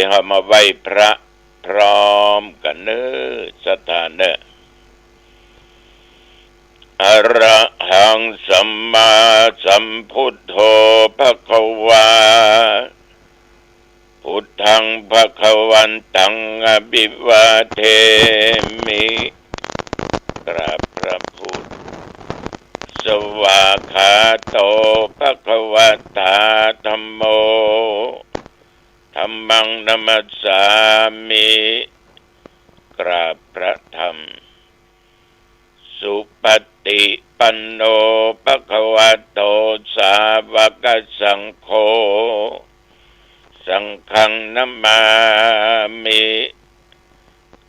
หามาไหว้พระพร้อมกันเนื้อสถานเนออะระหังสัมมาสัมพุทโธภควาพุทธังภควันตังอภิวาเทมิกราบพระพุทธสวากขาโตภควตาธัมโมธัมมังนัมมัสสามิกราบพระธรรมสุปฏิปันโนภควโตสาวกสังโฆสังฆังนัมมามิ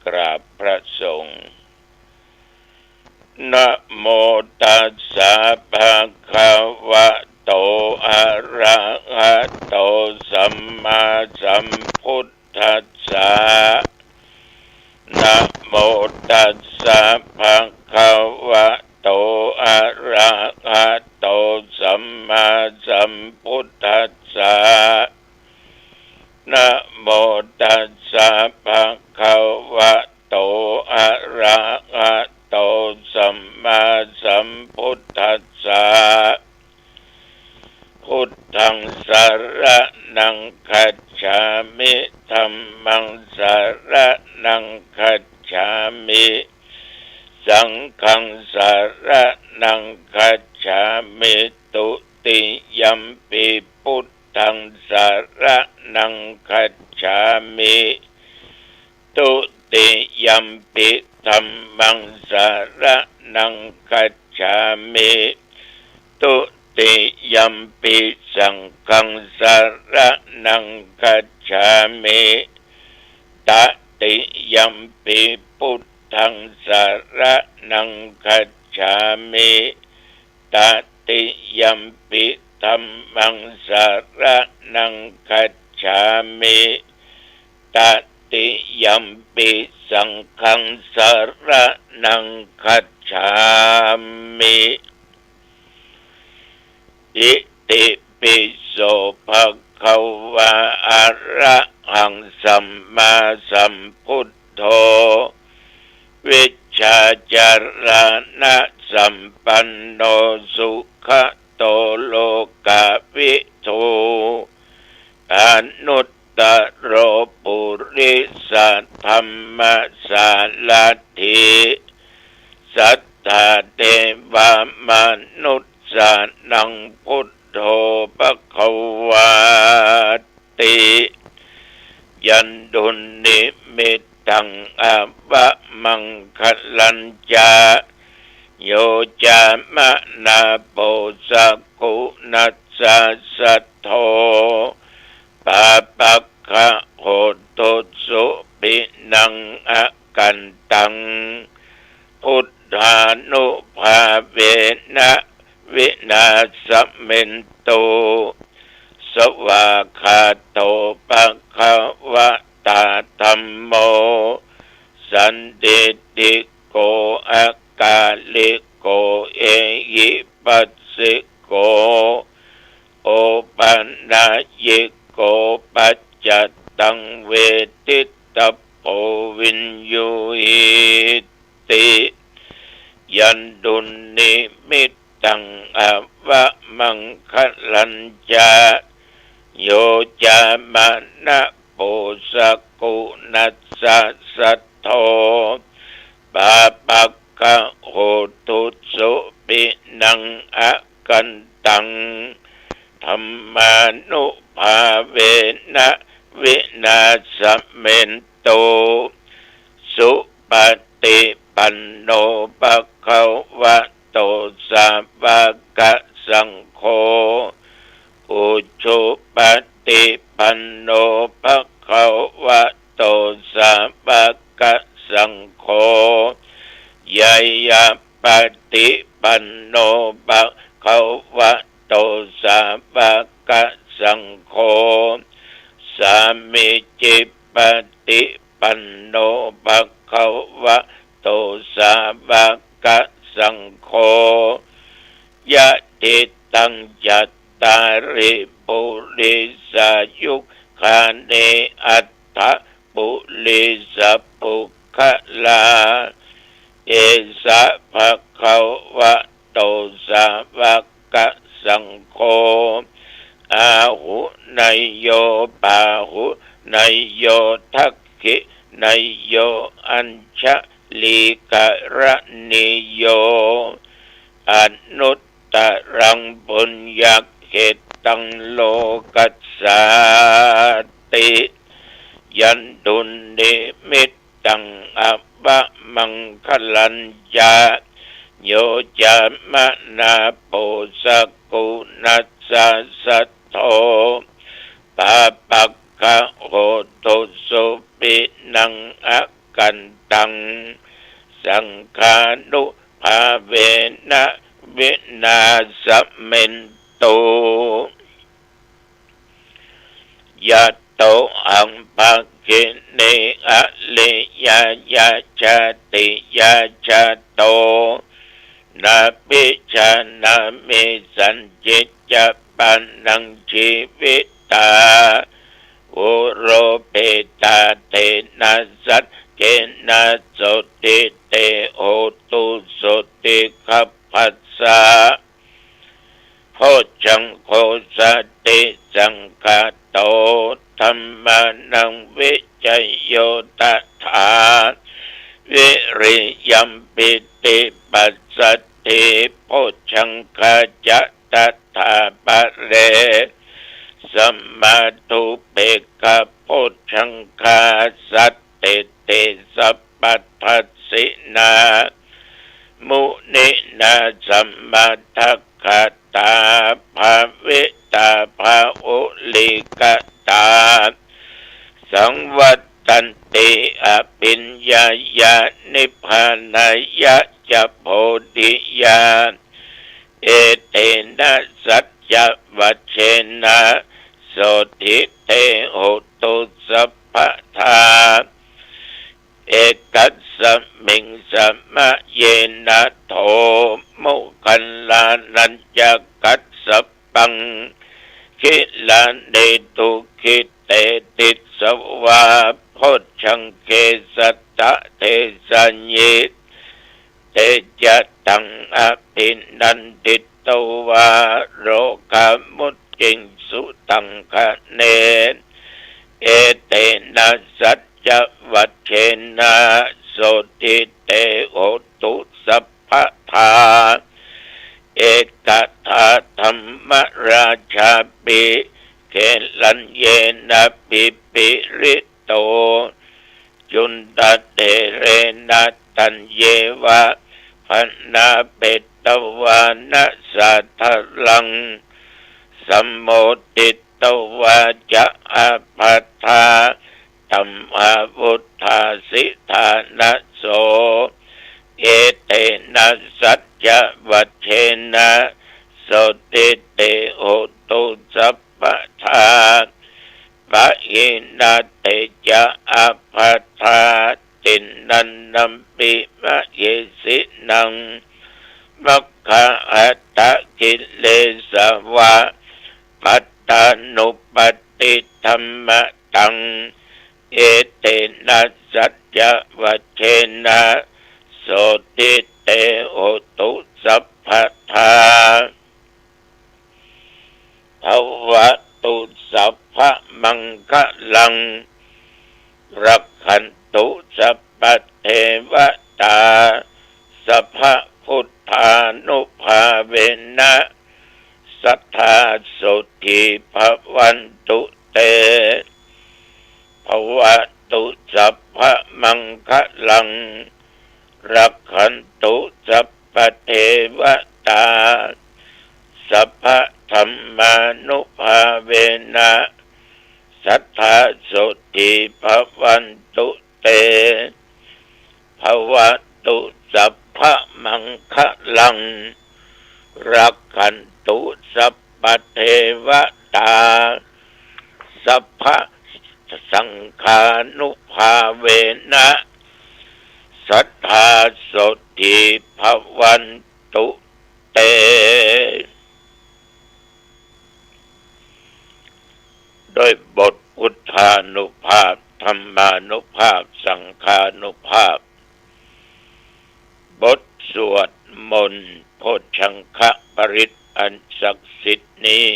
กราบพระสงฆ์นะโมตัสสะภะคะวะโตอะระหะโตสัมมาสัมพุทธัสสะนะโมตัสสะภะคะวะโตอะระหะโตสัมมาสัมพุทธัสสะนะโมตัสสะภะคะวะโตอะระหะโตสัมมาสัมพุทธัสสะพุทธังสรณังคัจฉามิธัมมังสรณังคัจฉามิสังฆังสรณังคัจฉามิตุติยัมปิพุทธังสรณังคัจฉามิตุติยัมปิธัมมังสรณังคัจฉามิตุติยัมปิสังฆังสรณังคัจฉามิตติยัมปิพุทธังสรณังคัจฉามิตติยัมปิธัมมังสรณังคัจฉามิตติยัมปิสังฆังสรณังคัจฉามิอิติปิโสภะคะวะอะระหังสัมมาสัมพุทโธวิชชาจารณะสัมปันโนสุขโตโลกวิทูอนุตตโรปุริสธรรมสารถิสัทธาเทวมนุษย์สานังพุทโธภควาติยันดุนิมิตตังอวะมังคลัญจาโยจามะนาโปสกุนัสสะสัทโธปะปัคคะโหตุสุปินังอกันตังพุทธานุภาเวนะวินาศเมนโตสวากขาโตภควตาธัมโมสันติติโกอากาลิโกเอหิปัสสิโกโอปันนายิโกปัจจตังเวทิตโพวินยูหิติยันดุนิมิตตังอวะมังคลัญจาโยจามะนะโปสกุนัสสะสัทโธปะปัคคะโหตุสุปินังอกันตังธัมมานุภาเวนะวินาศเมนโตสุปฏิปันโนภควโตสาวกสังโฆอุชุปฏิปันโนภควโตสาวกสังโฆยายาปฏิปันโนภควโตสาวกสังโฆสามิจิปฏิปันโนภควโตสาวกสังโฆยะติตังจัตตาริปุริสายุคาเนอัต ทะปุริสปุคลาเอสะภะคะวะโตสาวกสังโฆอาหุนายโยปาหุนายโยทักขินายโยอัญชลีกะระนิโยอนุตตรังปุญญเขตังโลกัสสาติยันตุนิมิตตังอัปปะมังคลัญญาโยจามะนาโปสกุนัสสะสัทโธปาปักขะโหตุสุปินังอะกันตังสังฆานุภาเวนะวินาสเมนโตยะโตอังภะกิเนอะลิยายาชาติยาชาโตนาปิชานามิสัญจิตจปันนังชีวิตาโอโรเปตาเตนะสัตเกนะโสติเตโหตุโสติขัพพัสสะโพชังโคสติสังฆโตธัมมานังวิจัยโยตถาวิริยัมปิติปัสสติโพชังคาจะตถาปะเรสัมมาทุเปกขะโพชังคาสัตติเตสัพพัทธัสสินามุนินาสัมมาทัคคตาภาวิตาภาอุลิกตาสังวัตตันติอภิญญายานิพพานายะจะโพธิญาณเอเตนะสัจจวัชเชนะโสทิเตโหตุสัพพทาเอกัสสมิงสัมมะเยนะโทมุขันลานัญจกัสสปังคิลานิตุคิเตติสวาโพชังเกสัตตะเทสัญญิเตจะตังอภินันติตวาโรกามุตจิงสุตังคะเนเอเตนะสัจจวัชเชนะโสติเตโหตุสัพพทาเอกทาธรรมราชาปิเขลัญเยนะปิปิริโตจุนตเตเรนะตัญเยวะพันนาเปตตวานะสัทธลังสัมโมติตวาจะอาภัทธาธัมมาวุธาสิธานะโสเอเตนะสัจจวัชเชนะโสติเตโหตุสัพพทาปะหินาเตจะอาภัทธาตินันนัมปิมะเยสินังมัคคะอัตตะกิเลสวะปัตตานุปติธัมมะตังเอเตนะสัจจวัชเชนะโสติเตโหตุสัพพทาภวตุสัพพมังคลังรักขันตุสัพพเทวตาสัพพพุทธานุภาเวนะสัทธาสุขีภวันตุเตภวตุสัพพมังคลังรักขันตุสัพพเทวตาสัพพธัมมานุภาเวนะสัทธาสุขีภวันตุเตภวตุสัพพมังคลังรักขันตุสัพพเทวตาสัพพสังฆานุภาเวนะสัทธาสุขีภวันตุเตโดยบทพุทธานุภาพธ รรมานุภาพสังฆานุภาพบทสวดมนต์โพชฌังคปริตอันศักดิ์สิทธิ์นี้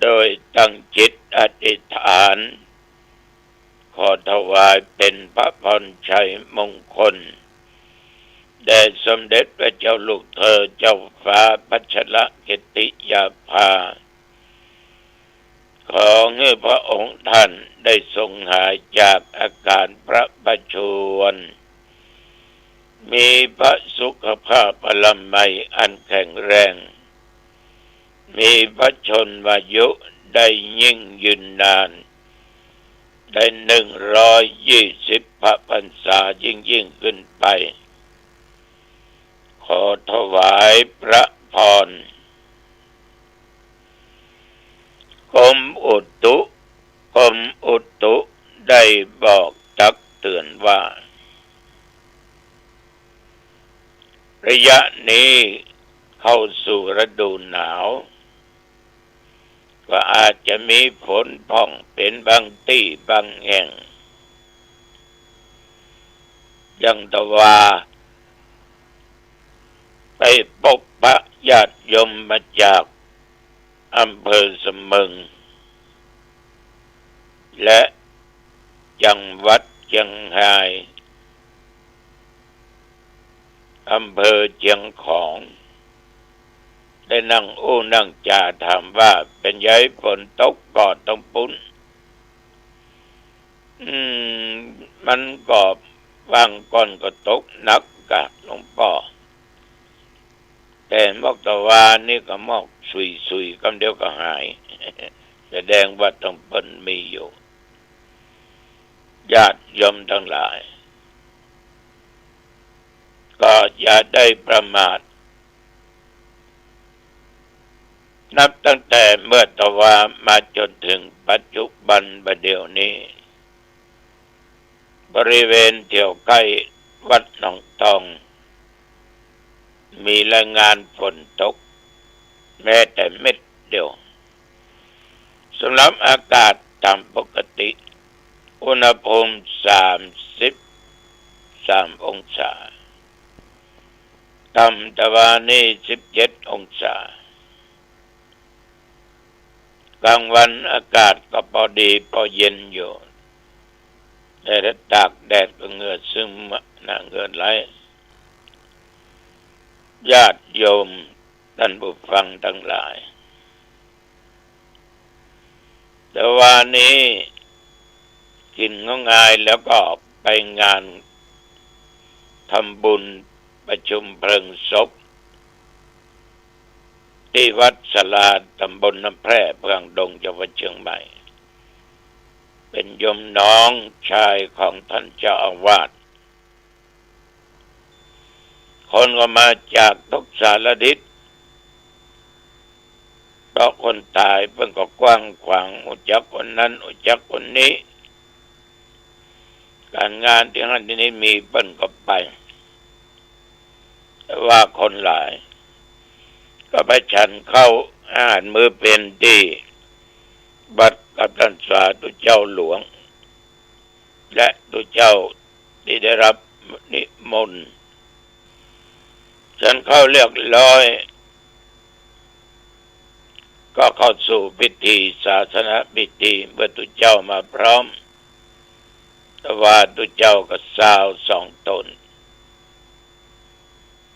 โดยตั้งจิตอธิษฐานขอถวายเป็นพระพรชัยมงคลแด่สมเด็จพระเจ้าลูกเธอเจ้าฟ้าพัชรกิติยาภาขอให้พระองค์ท่านได้ทรงหายจากอาการพระประชวรมีพระสุขภาพพลามัยอันแข็งแรงมีพระชนมายุได้ยิ่งยืนนานได้120 พระพรรษายิ่งขึ้นไปขอถวายพระพรกรมอุตุได้บอกตักเตือนว่าระยะนี้เข้าสู่ฤดูหนาวก็อาจจะมีฝนพ่องเป็นบางที่บางแห่งยังตะว่าไปพบพระญาติโยมมาจากอำเภอเสมิงและจังหวัดเชียงรายอำเภอเชียงของได้นั่งนั่งจ่าถามว่าเป็นไงฝนตกก่อนต้องปุ้นมันก็บางก่อนก็ตกหนักกะหลวงพ่อแต่มอกตะวันนี่ก็มอกสุยคำเดียวก็หายแสดงว่าต้องเปิ้นมีอยู่ญาติโยมทั้งหลายก็อย่าได้ประมาทนับตั้งแต่เมื่อตะวันมาจนถึงปัจจุบันบัดเดี๋ยวนี้บริเวณเที่ยวใกล้วัดหนองตองมีรายงานฝนตกแม้แต่เม็ดเดียวสำหรับอากาศตามปกติอุณหภูมิ33 องศาต่ำตะวันนี่17 องศากลางวันอากาศก็พอดีพอเย็นอยู่แต่ถ้าตากแดดก็เหงื่อซึมหน้าเหงื่อไหลญาติโยมท่านผู้ฟังทั้งหลายแต่วันนี้กินง่ายแล้วก็ไปงานทำบุญประชุมเพลิงศพที่วัดสลาตำบลน้ำแพร่เมืองดงจังหวัดเชียงใหม่เป็นโยมน้องชายของท่านเจ้าอาวาสคนก็มาจากทุกสารทิศเพราะคนตายเพิ่งก็กว้างขวางอุจักคนนั้นอุจักคนนี้การงานที่นั่นที่นี้มีเพิ่นก็ไปแต่ว่าคนหลายก็ไปฉันเข้าอาหารมื้อเป็นที่บัดกับท่านสาธุเจ้าหลวงและตุเจ้าที่ได้รับนิมนต์ฉันเข้าเรียบร้อยก็เข้าสู่พิธีศาสนพิธีเมื่อตุเจ้ามาพร้อมแต่ว่าตุเจ้าก็สาว2 ตน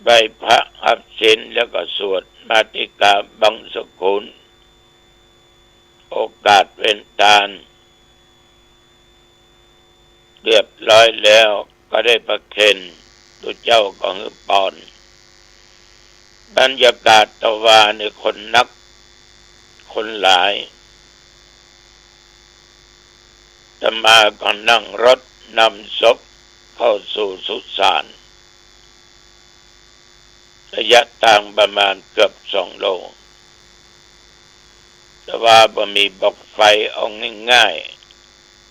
ใบพระอับศีลแล้วก็สวดมาติกาบังสกุลโอกาสเว้นทานเรียบร้อยแล้วก็ได้ประเคนตุเจ้าก็ฮึปอนบรรยากาศตะวันในคนนักคนหลายจะมาก็นั่งรถนำศพเข้าสู่สุสานระยะทางประมาณเกือบ2 โลแต่ว่าบ่มีบอกไฟเอาง่าย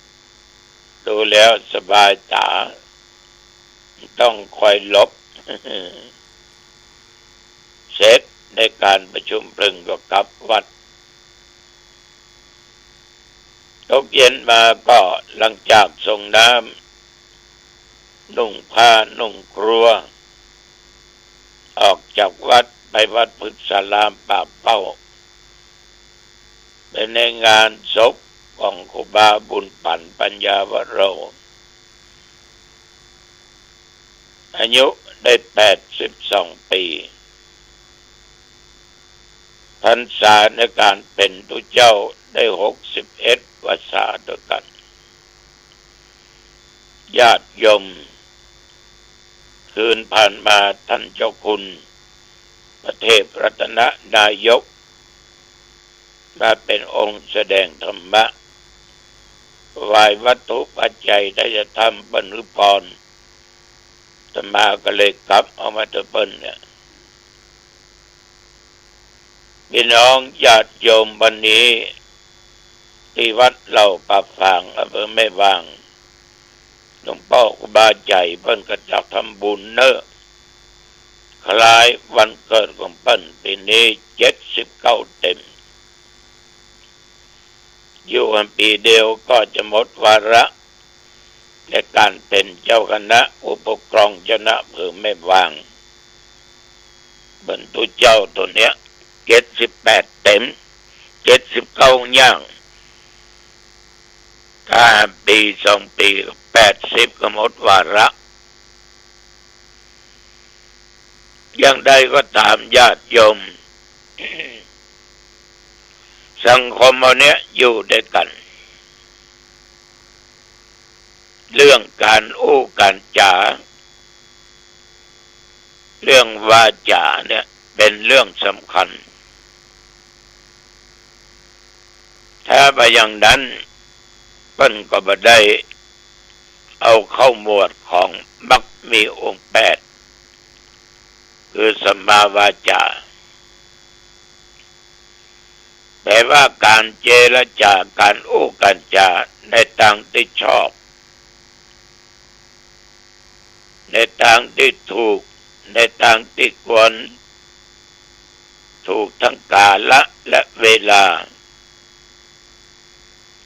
ๆดูแล้วสบายตาต้องคอยหลบ เสร็จในการประชุมเพลิงก็กลับวัด ตกเย็นมาก็หลังจากส่งน้ำนุ่งผ้านุ่งครัวออกจากวัดไปวัดพฤกษารามป่าเป้าเป็นในงานศพของครูบาบุญปั่นปัญญาวโรอายุได้82 ปีพรรษาในการเป็นตุเจ้าได้61 พรรษาด้วยกันญาติโยมคืนผ่านมาท่านเจ้าคุณพระเทพรัตนนายกมาเป็นองค์แสดงธรรมะวายวัตถุปัจจัยได้จะทำบรรลุพรธรรมาก็เลยกลับเอามาตะเปิ้ลเนี่ยพี่น้องญาติโยมวันนี้ที่วัดเราป่าฝางอำเภอแม่วางหลวงพ่อครูบาใหญ่เพิ่นก็จัดทำบุญเนอะคล้ายวันเกิดของเพิ่นปีนี้79 เต็มอยู่กันปีเดียวก็จะหมดวาระในการเป็นเจ้าคณะผู้ปกครองเจ้าคณะอำเภอแม่วางบรรทุเจ้าตัวเนี้ย78 เต็ม79 ย่างถ้าปี2 ปี80ก็หมดวาระอย่างใดก็ตามญาติโยม สังคมเราเนี้ยอยู่ด้วยกันเรื่องการอู้การจาเรื่องวาจาเนี่ยเป็นเรื่องสำคัญถ้าไปอย่างนั้นเพิ่นก็บ่ได้เอาเข้าหมวดของมรรคมีองค์8คือสัมมาวาจาแปลว่าการเจรจาการอู้การจาในทางที่ชอบในทางที่ถูกในทางที่ควรถูกทั้งกาลและเวลา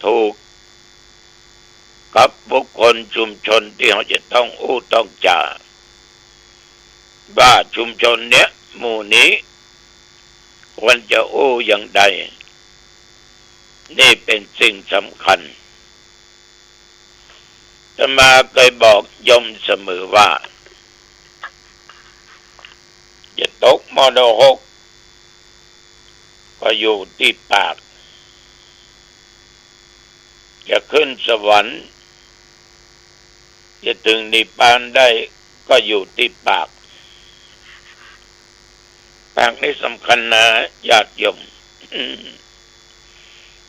ถูกกับบุคคลชุมชนที่เขาจะต้องอู้ต้องจาว่าชุมชนเนี้ยหมู่นี้ควรจะอู้อย่างใดนี่เป็นสิ่งสำคัญอาตมาเคยบอกโยมเสมอว่าจะตกมรดกก็อยู่ที่ปากจะขึ้นสวรรค์จะถึงนิพพานได้ก็อยู่ที่ปากปากนี่สำคัญนะญาติโยม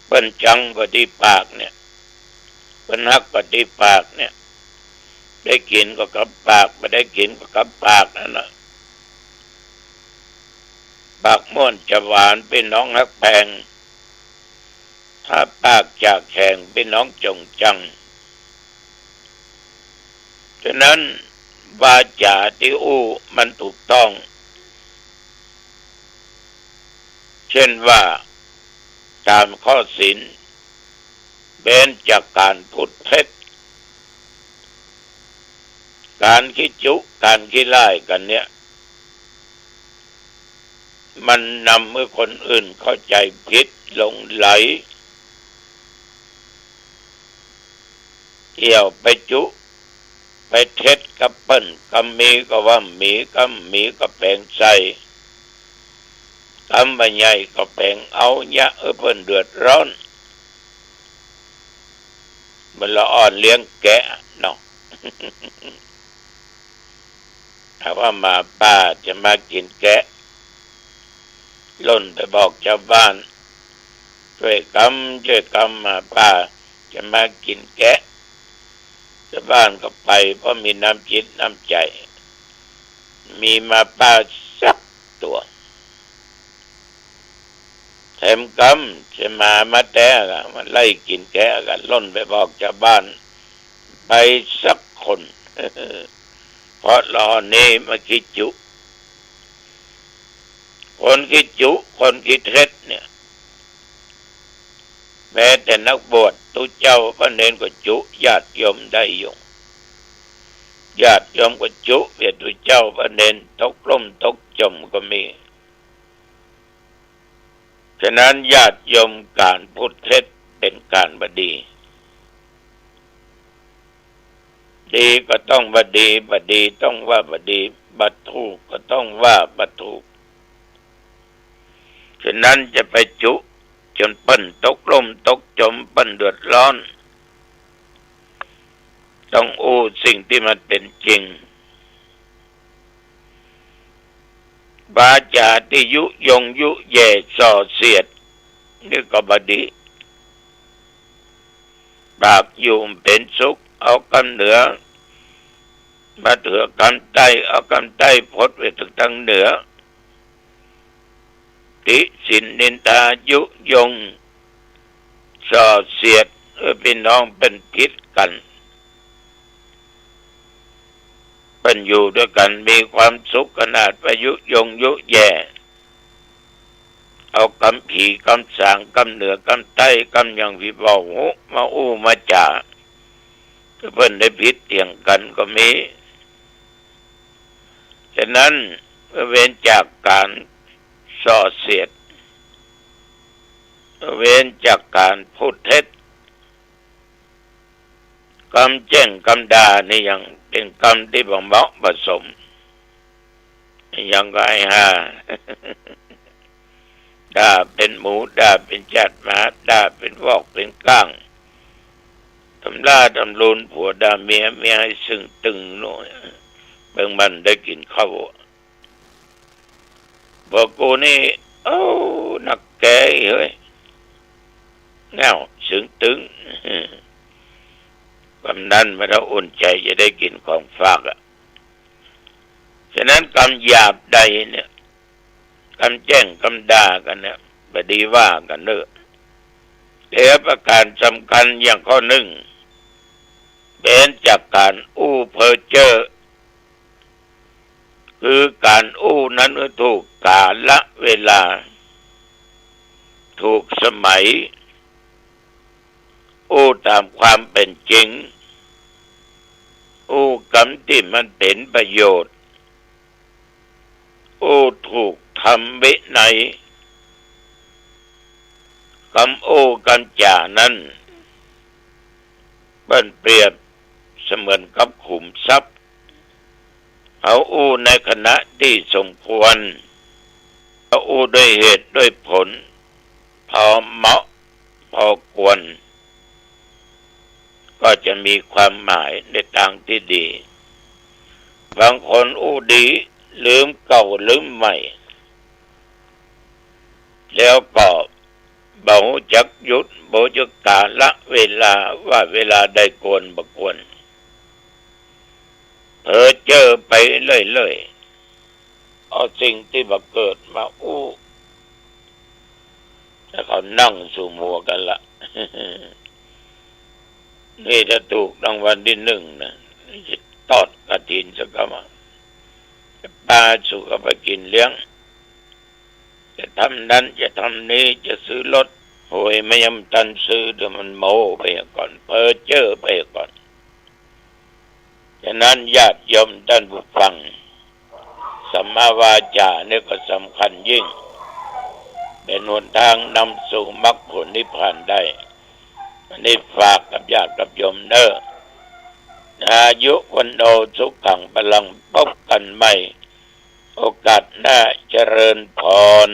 เปิ้นจังก็ที่ปากเนี่ยเปิ้นฮักก็ที่ปากเนี่ยได้กินก็กับปากไม่ได้กินก็กับปากนั่นน่ะปากม่วนจะหวานเป็นน้องฮักแพงถ้าปากจากแข็งเป็นน้องจงจังฉะนั้นวาจาที่อู้มันถูกต้องเช่นว่าตามข้อศีลเว้นจากการพูดเท็จการคิดจุการคิดไล่กันเนี่ยมันนำเมื่อคนอื่นเข้าใจผิดหลงไหลเที่ยวไปจุไปเท็จกับเปิ้นคำมีก็ว่ามีคำมีก็แปลงใส่คำว่าใหญ่ก็แปลงเอายะเปิ้นเดือดร้อนมันละอ่อนเลี้ยงแกะเนาะ ถ้าว่ามาป้าจะมากินแกะล่นไปบอกชาวบ้านช่วยกำมาป้าจะมากินแกะชาวบ้านก็ไปเพราะมีน้ำจิตน้ำใจมีมาป้าสักตัวแถมกำจะมาแต่ละมันไล่กินแกะกันล่นไปบอกชาวบ้านไปสักคน เพราะรอนี่มาคิดจุคนคิดจุคนคิดเท็จเนี่ยแม้แต่นักบวช ตุเจ้าพระเนนก็จุญาติโยมได้อยู่ญาติโยมก็จุเวียตุเจ้าพระเนนตกล่มตกจมก็มีฉะนั้นญาติโยมการพูดเท็จเป็นการบดีดีก็ต้องบดีบดีต้องว่าบดีบัดถูกก็ต้องว่าบัดถูกฉะนั้นจะไปจุจนเปิ้นตกล่มตกจมเปิ้นเดือดร้อนต้องอู้สิ่งที่มันเป็นจริงบาจาที่ยุยงยุแย่ส่อเสียดนี่ก็บดีปากอยู่เป็นสุขเอากำเหนือมาเถือกำใต้เอากำใต้พดไปถึงทางเหนือติสินนินทายุยงส่อเสียดพี่น้องเป็นพิษกันเป็นอยู่ด้วยกันมีความสุขขนาดประยุยงยุแย่เอากำผีกำสางกำเหนือกำใต้กำอย่างพี่บอกมาอู้มาจ่าเพิ่นได้พิษเถียงกันก็มีฉะนั้นเว้นจากการส่อเสียดเว้นจากการพูดเท็จกำแจ้งกำด่านี่ยังเป็นกรรมที่บ่เหมาะผสมยังไงฮะด่าเป็นหมูด่าเป็นจัดหมาด่าเป็นวอกเป็นก้างทำล่าทำลูนผัวด่าเมียให้ซึ่งตึงหน่อยเบิ่งมันได้กินข้าวบอกกูนี่โอ้นักแก่เฮ้ยเงาซึ่งตึงกำนั้นมาเราอุ่นใจจะได้กินของฝากฉะนั้นกำหยาบใดเนี่ยกำแจ้งกำด่ากันเนี่ยบดีว่ากันเนอะแต่ประการสำคัญอย่างข้อหนึ่งเป็นจากการอู้เพ้อเจ้อคือการอู้นั้นถูกกาลเวลาถูกสมัยอู้ตามความเป็นจริงอู้คำที่มันเป็นประโยชน์อู้ถูกทำวินัยคำอู้คำจ่านั้นเป็นเปรียบเสมือนกับขุมทรัพย์เขาอู้ในขณะที่สมควรเขาอู้ด้วยเหตุด้วยผลพอเหมาะพอควรก็จะมีความหมายในทางที่ดีบางคนอู้ดีลืมเก่าลืมใหม่แล้วก็บ่จักหยุดบ่จักกาลเวลาว่าเวลาได้ควรบ่ควรเจอไปเรื่อยๆเอาสิ่งที่บ่เกิดมาอู้ถ้าเขานั่งสู่หัวกันละนี่จะถูกรางวัลที่หนึ่งนะจะตอดกฐินสักกะมาจะปาสู่กับไปกินเลี้ยงจะทำนั้นจะทำนี้จะซื้อรถโหยไม่ยำตันซื้อเดี๋ยวมันโม้ไปก่อนเพ้อเจ้อไปก่อนฉะนั้นญาติโยมท่านผู้ฟังสัมมาวาจาเนี่ยก็สำคัญยิ่งเป็นหนทางนำสู่มรรคผลนิพพานได้อันนี้ฝากกับญาติกับโยมเด้ออายุวันโนสุขังพลังพบกันใหม่โอกาสหน้าเจริญพร